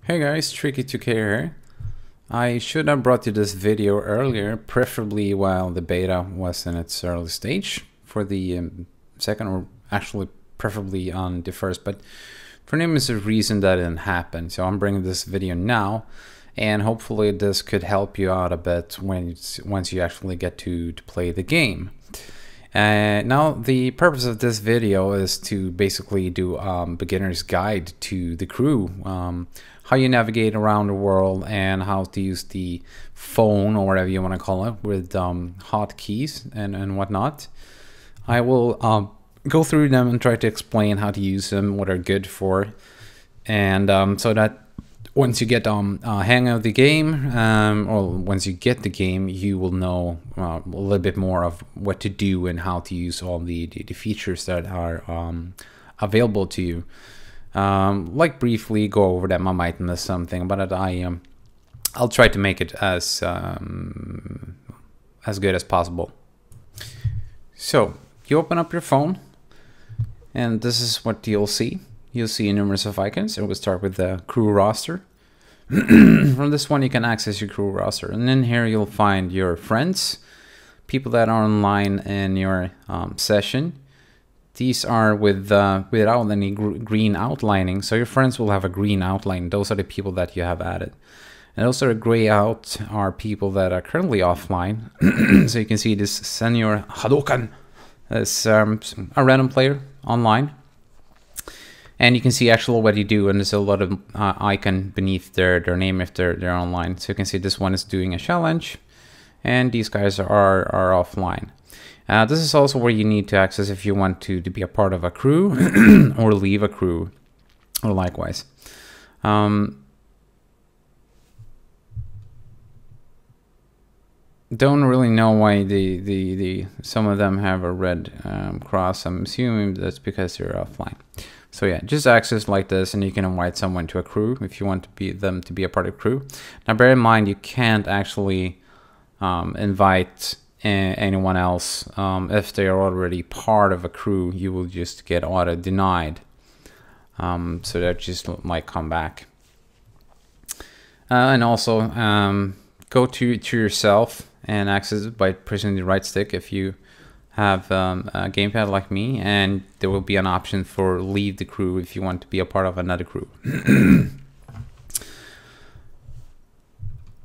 Hey guys, Tricky2K here. I should have brought you this video earlier, preferably while the beta was in its early stage for the second, or actually preferably on the first, but for numerous reason that didn't happen. So I'm bringing this video now, and hopefully this could help you out a bit once you actually get to play the game. Now the purpose of this video is to basically do beginner's guide to the crew, how you navigate around the world and how to use the phone or whatever you want to call it with hotkeys and whatnot. I will go through them and try to explain how to use them, what they're good for, and so that once you get hang of the game, or once you get the game, you will know a little bit more of what to do and how to use all the features that are available to you. Like briefly go over them. I might miss something, but I'll try to make it as good as possible. So you open up your phone, and this is what you'll see. You'll see numerous of icons. It will start with the crew roster. From this one, you can access your crew roster, and then here you'll find your friends, people that are online in your session. These are without any green outlining, so your friends will have a green outline. Those are the people that you have added. And those are gray out are people that are currently offline. So you can see this Senior Hadoken is a random player online. And you can see actually what you do, and there's a lot of icon beneath their name if they're online. So you can see this one is doing a challenge, and these guys are offline. This is also where you need to access if you want to be a part of a crew or leave a crew, or likewise. Don't really know why the some of them have a red cross. I'm assuming that's because they're offline. So yeah, just access like this, and you can invite someone to a crew if you want them to be a part of a crew. Now bear in mind, you can't actually invite anyone else. If they are already part of a crew, you will just get auto denied. So that just might come back. And also go to yourself and access it by pressing the right stick if you have a gamepad like me, and there will be an option for leave the crew if you want to be a part of another crew.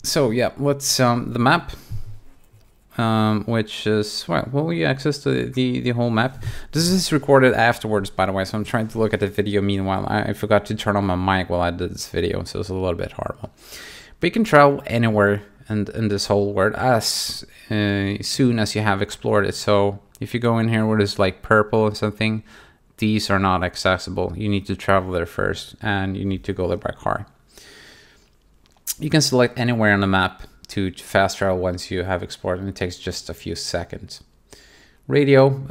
So yeah, let's the map, which is, well, we access the whole map. This is recorded afterwards, by the way, so I'm trying to look at the video. Meanwhile, I forgot to turn on my mic while I did this video, so it's a little bit horrible. But you can travel anywhere in this whole world as soon as you have explored it. So if you go in here where it's like purple or something, these are not accessible. You need to travel there first, and you need to go there by car. You can select anywhere on the map to fast travel once you have explored, and it takes just a few seconds. Radio,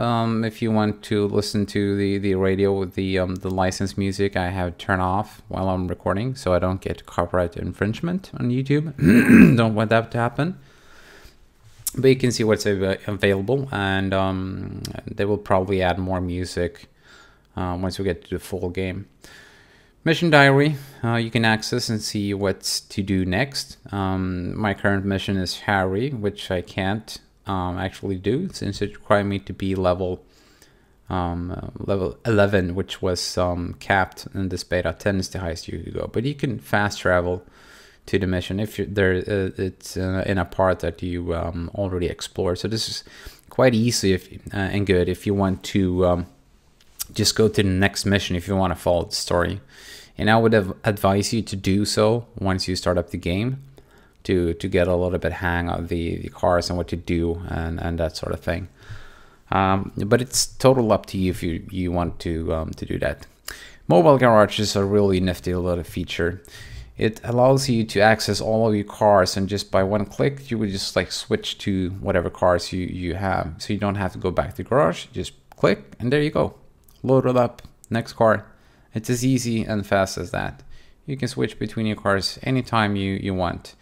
if you want to listen to the radio with the licensed music, I have turned off while I'm recording, so I don't get copyright infringement on YouTube. Don't want that to happen. But you can see what's available, and they will probably add more music once we get to the full game. Mission diary, you can access and see what's to do next. My current mission is Harry, which I can't actually do since it required me to be level 11, which was capped in this beta. 10 is the highest you could go, but you can fast travel to the mission if you're there. It's in a part that you already explored, so this is quite easy and good if you want to just go to the next mission if you want to follow the story. And I would advise you to do so once you start up the game, to get a little bit hang of the cars and what to do and that sort of thing. But it's total up to you if you want to do that. Mobile garage is a really nifty little feature. It allows you to access all of your cars, and just by one click you would just like switch to whatever cars you have. So you don't have to go back to the garage, just click and there you go. Load it up, next car. It's as easy and fast as that. You can switch between your cars anytime you want.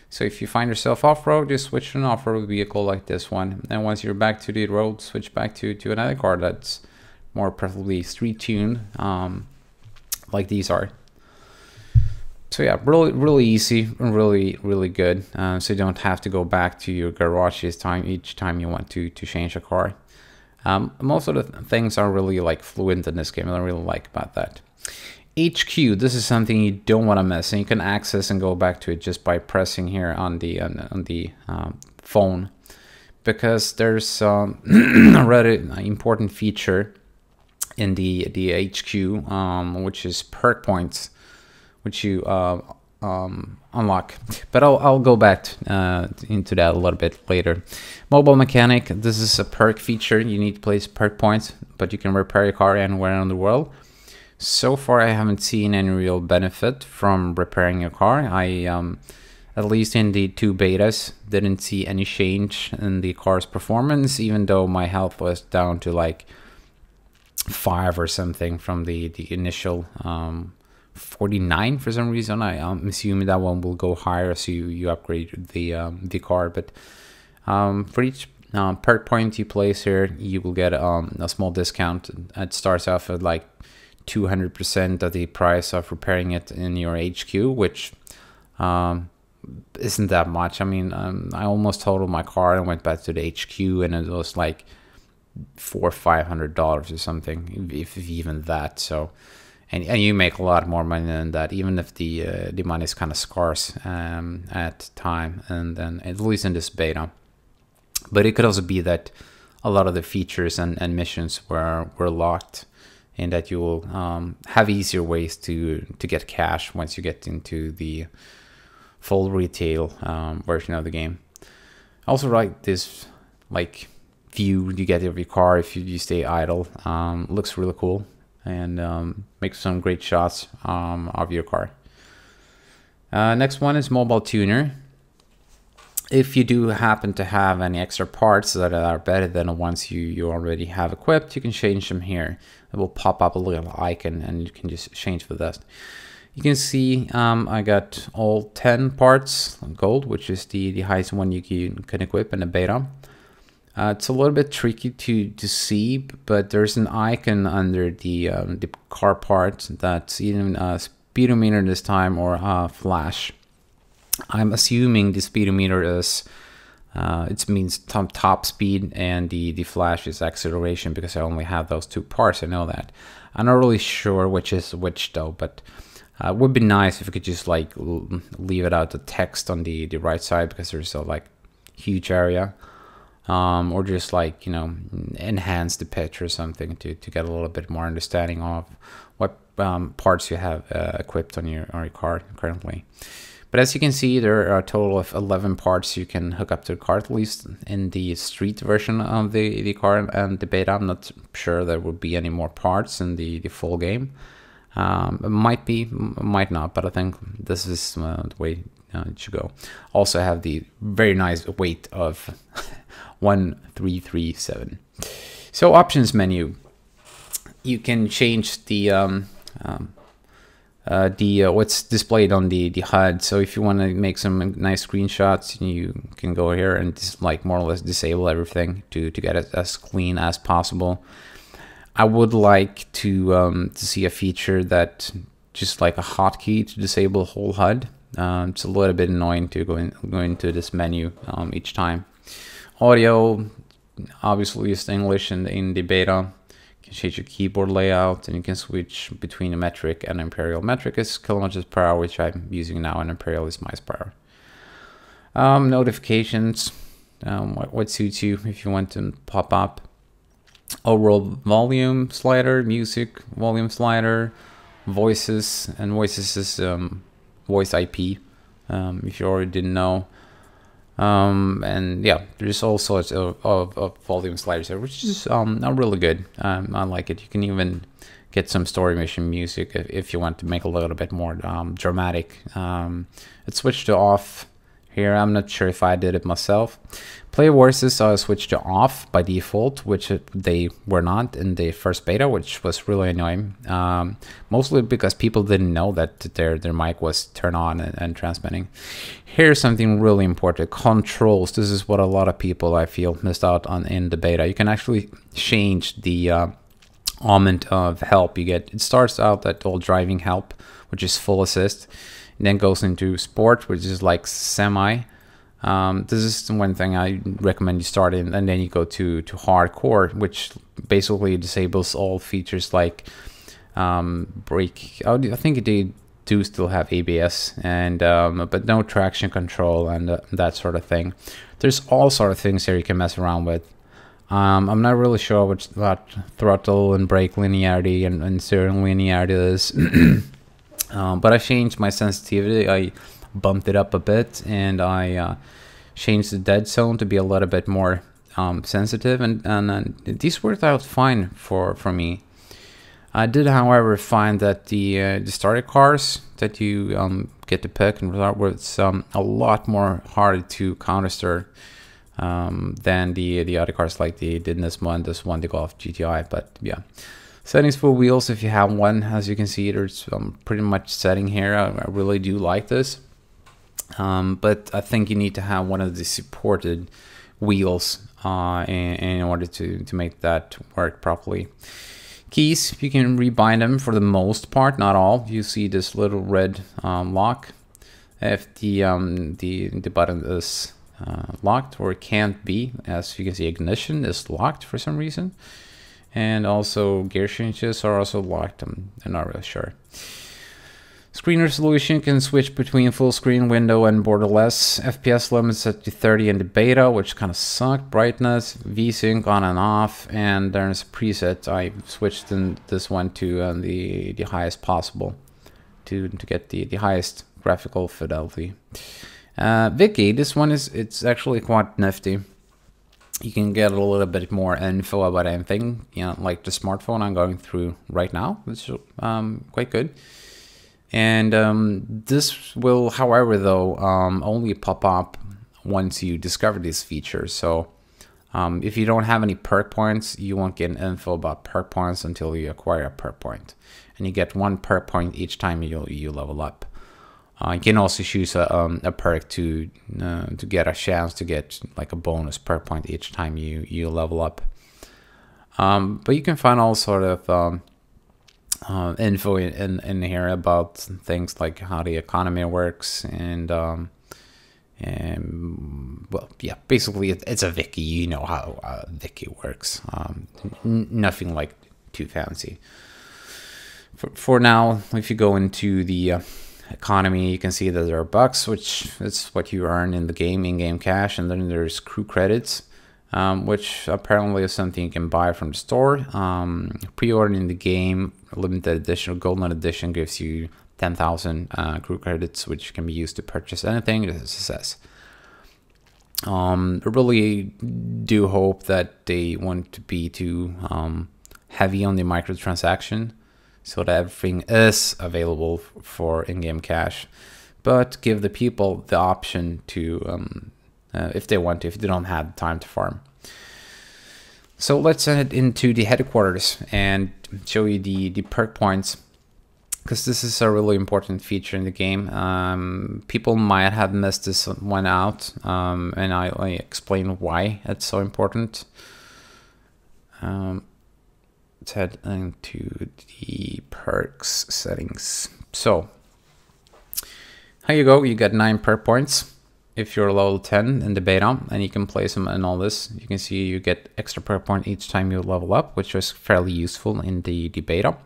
So if you find yourself off-road, just switch to an off-road vehicle like this one. And once you're back to the road, switch back to another car that's more preferably street tuned, like these are. So yeah, really easy and really good. So you don't have to go back to your garage each time you want to change a car. Most of the things are really like fluent in this game, and I really like about that. HQ, this is something you don't want to miss, and you can access and go back to it just by pressing here on the phone, because there's a really important feature in the HQ, which is perk points, which you unlock. But I'll go back into that a little bit later. Mobile mechanic, this is a perk feature. You need to place perk points, but you can repair your car anywhere in the world. So far, I haven't seen any real benefit from repairing your car. At least in the 2 betas, didn't see any change in the car's performance, even though my health was down to like 5 or something from the initial 49 for some reason. I'm assuming that one will go higher as you upgrade the car. But for each perk point you place here, you will get a small discount. It starts off at like 200% of the price of repairing it in your HQ, which isn't that much. I mean, I almost totaled my car and went back to the HQ, and it was like $400 or $500 or something, if even that. So, and you make a lot more money than that, even if the money is kind of scarce at time, and then at least in this beta. But it could also be that a lot of the features and missions were locked, and that you will have easier ways to get cash once you get into the full retail version of the game. Also, like this like view you get of your car if you stay idle, looks really cool, and makes some great shots of your car. Next one is mobile tuner. If you do happen to have any extra parts that are better than the ones you already have equipped, you can change them here. It will pop up a little icon, and you can just change for that. You can see I got all 10 parts gold, which is the highest one you can equip in the beta. It's a little bit tricky to see, but there's an icon under the car part that's even a speedometer this time, or flash. I'm assuming the speedometer is it means top speed, and the flash is acceleration, because I only have those 2 parts. I know that. I'm not really sure which is which though, but it would be nice if you could just like leave it out the text on the right side, because there's a like huge area, or just like, you know, enhance the picture or something to get a little bit more understanding of what parts you have equipped on your car currently. But as you can see, there are a total of 11 parts you can hook up to the car, at least in the street version of the car and the beta. I'm not sure there will be any more parts in the full game. It might be, might not, but I think this is the way it should go. Also have the very nice weight of 1337. So options menu. You can change the what's displayed on the HUD. So if you want to make some nice screenshots, you can go here and just like more or less disable everything to get it as clean as possible. I would like to see a feature that just like a hotkey to disable the whole HUD. It's a little bit annoying to go into this menu each time. Audio, obviously is English in the beta. You can change your keyboard layout, and you can switch between a metric and imperial. Metric is kilometers per hour, which I'm using now, and imperial is miles per hour. Notifications, what suits you if you want to pop up. Overall volume slider, music volume slider, voices, and voices is voice IP, if you already didn't know. And yeah, there's all sorts of volume sliders there, which is really good. I like it. You can even get some story mission music if you want to make a little bit more dramatic. It's switched to off here. I'm not sure if I did it myself. Player voices are switched to off by default, which they were not in the first beta, which was really annoying. Mostly because people didn't know that their mic was turned on and transmitting. Here's something really important: controls. This is what a lot of people, I feel, missed out on in the beta. You can actually change the amount of help you get. It starts out at all driving help, which is full assist. then goes into sport, which is like semi. This is one thing I recommend you start in, and then you go to hardcore, which basically disables all features like brake. I think they do still have ABS, and but no traction control and that sort of thing. There's all sort of things here you can mess around with. I'm not really sure what throttle and brake linearity and steering linearity is, but I changed my sensitivity. I bumped it up a bit, and I changed the dead zone to be a little bit more sensitive, and these worked out fine for me. I did, however, find that the starter cars that you get to pick and result with a lot more hard to countersteer than the other cars like the Nismo and this one, the Golf GTI. But yeah, settings for wheels, if you have one, as you can see, there's pretty much setting here. I really do like this, but I think you need to have one of the supported wheels in order to make that work properly. Keys, you can rebind them for the most part, not all. You see this little red lock. If the button is locked, or it can't be, as you can see, ignition is locked for some reason, and also gear changes are also locked. I'm not really sure. Screen resolution can switch between full screen, window, and borderless. FPS limits set to 30 in the beta, which kind of sucked. Brightness, VSync on and off, and there's a preset. I switched in this one to the highest possible to get the highest graphical fidelity. Wiki, this one it's actually quite nifty. You can get a little bit more info about anything, like the smartphone I'm going through right now, which is quite good. And this will, however, though, only pop up once you discover these features. So if you don't have any perk points, you won't get info about perk points until you acquire a perk point. And you get 1 perk point each time you level up. You can also choose a perk to get a chance to get like a bonus perk point each time you level up. But you can find all sort of info in here about things like how the economy works, and well, yeah, basically it's a wiki. You know how a wiki works. Nothing like too fancy. For now, if you go into the economy, you can see that there are bucks, which is what you earn in the game, in-game cash, and then there's crew credits, which apparently is something you can buy from the store. Pre-ordering the game, limited edition or golden edition, gives you 10,000 crew credits, which can be used to purchase anything. This is says. I really do hope that they want to be too heavy on the microtransaction, so that everything is available for in-game cash, but give the people the option to, if they want to, if they don't have time to farm. So let's head into the headquarters and show you the perk points, because this is a really important feature in the game. People might have missed this one out, and I explain why it's so important. Let's head into the perks settings. So here you go. You got 9 perk points if you're level 10 in the beta, and you can place them in all this. You can see you get extra perk point each time you level up, which was fairly useful in the beta.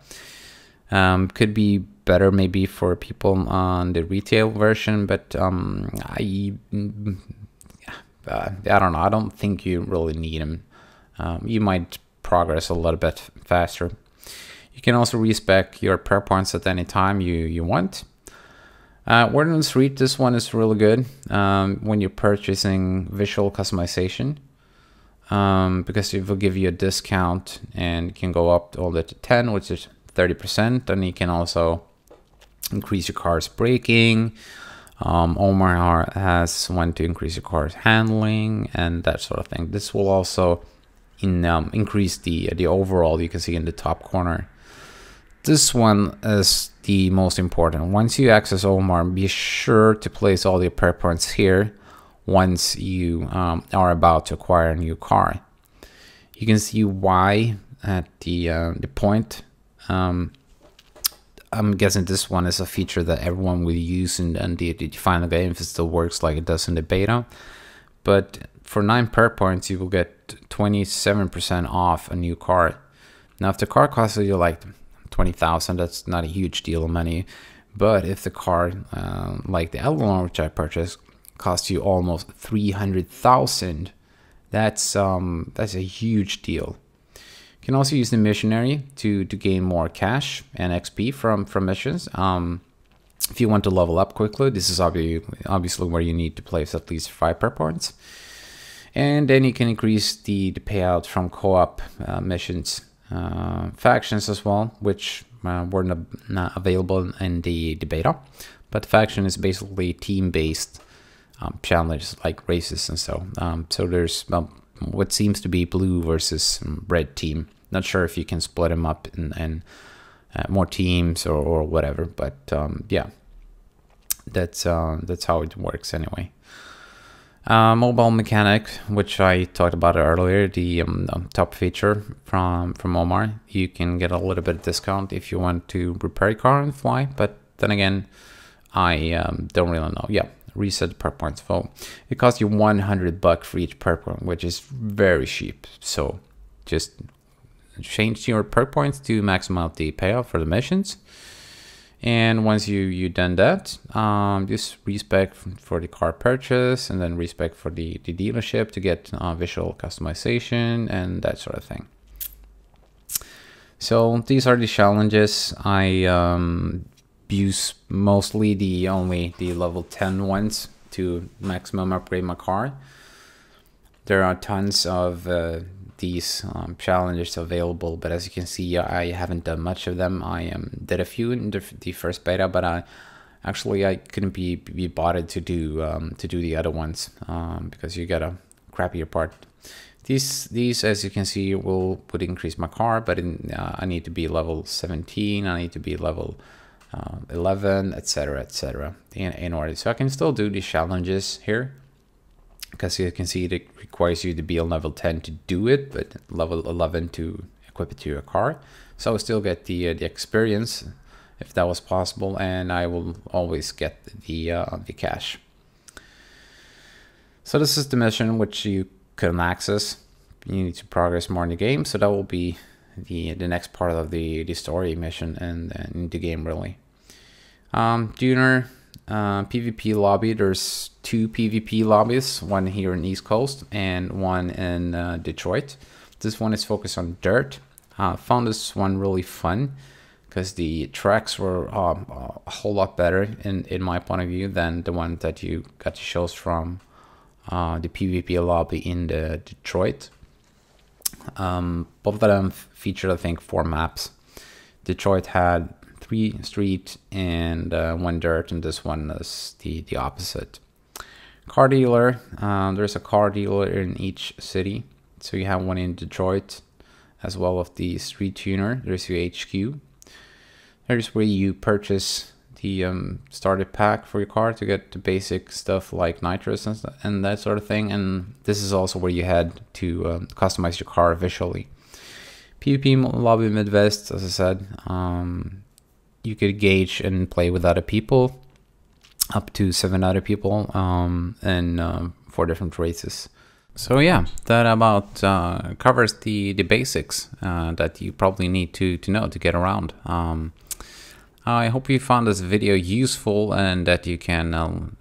Could be better maybe for people on the retail version, but I don't know. I don't think you really need them. You might progress a little bit faster. You can also respec your perk points at any time you want. Word on the street, this one is really good when you're purchasing visual customization, because it will give you a discount, and you can go up all the way to 10, which is 30%, and you can also increase your car's braking. Omar has one to increase your car's handling and that sort of thing. This will also increase the overall. You can see in the top corner. This one is the most important. Once you access Omar, be sure to place all your perk points here once you are about to acquire a new car. You can see why at the point I'm guessing this one is a feature that everyone will use in the final game if it still works like it does in the beta. But for 9 perk points, you will get 27% off a new car. Now, if the car costs you like 20,000, that's not a huge deal of money. But if the car, like the Eleanor, which I purchased, costs you almost 300,000, that's a huge deal. You can also use the missionary to gain more cash and XP from missions. If you want to level up quickly, this is obviously where you need to place at least 5 perk points. And then you can increase the payout from co-op missions, factions as well, which were not available in the beta. But faction is basically team-based challenges like races and so. So there's what seems to be blue versus red team. Not sure if you can split them up in more teams or whatever, but yeah, that's how it works anyway. Mobile mechanic, which I talked about earlier, the top feature from Omar. You can get a little bit of discount if you want to repair your car and fly, but then again, I don't really know. Yeah, reset perk points full. It costs you $100 for each perk point, which is very cheap. So just change your perk points to maximize the payout for the missions. And once you done that, just respec for the car purchase, and then respec for the dealership to get visual customization and that sort of thing. So these are the challenges. I use mostly the level 10 ones to maximum upgrade my car. There are tons of these challenges available, but as you can see, I haven't done much of them. I did a few in the first beta, but I couldn't be bothered to do the other ones because you get a crappier part. These as you can see would increase my car, but I need to be level 17. I need to be level 11, etc., in order. So I can still do these challenges here, because you can see it requires you to be on level 10 to do it, but level 11 to equip it to your car. So I still get the experience if that was possible, and I will always get the cash. So this is the mission which you couldn't access. You need to progress more in the game, so that will be the next part of the story mission and in the game really. Junior PvP lobby. There's 2 PvP lobbies, one here in East Coast and one in Detroit. This one is focused on dirt. Found this one really fun because the tracks were a whole lot better in my point of view than the one that you got to choose from the PvP lobby in the Detroit. Both of them featured, I think, 4 maps. Detroit had 3 street and 1 dirt, and this one is the opposite. Car dealer, there's a car dealer in each city. So you have one in Detroit as well as the street tuner. There's your HQ. There's where you purchase the starter pack for your car to get the basic stuff like nitrous and that sort of thing. And this is also where you head to customize your car visually. PvP lobby Midwest, as I said, you could engage and play with other people, up to 7 other people, and 4 different races. So yeah, that about covers the basics that you probably need to know to get around. I hope you found this video useful and that you can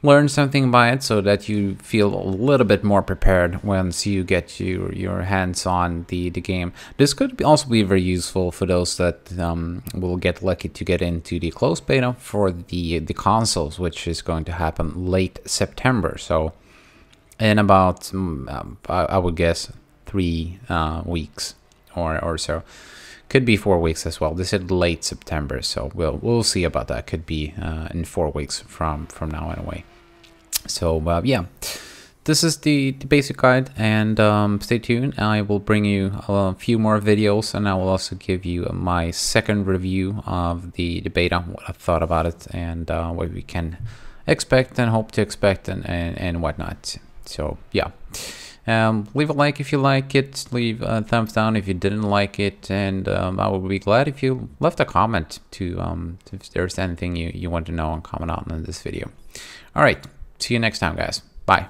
learn something by it, so that you feel a little bit more prepared once you get your hands on the game. This could also be very useful for those that will get lucky to get into the closed beta for the consoles, which is going to happen late September. So in about I would guess 3 weeks or so. Could be 4 weeks as well. They said late September, so we'll see about that. Could be in 4 weeks from now anyway. So yeah, this is the basic guide, and stay tuned. I will bring you a few more videos, and I will also give you my second review of the beta, what I thought about it, and what we can expect and hope to expect and whatnot. So yeah, Leave a like if you like it, leave a thumbs down if you didn't like it, and I would be glad if you left a comment to if there's anything you want to know and comment on in this video. All right, see you next time, guys. Bye.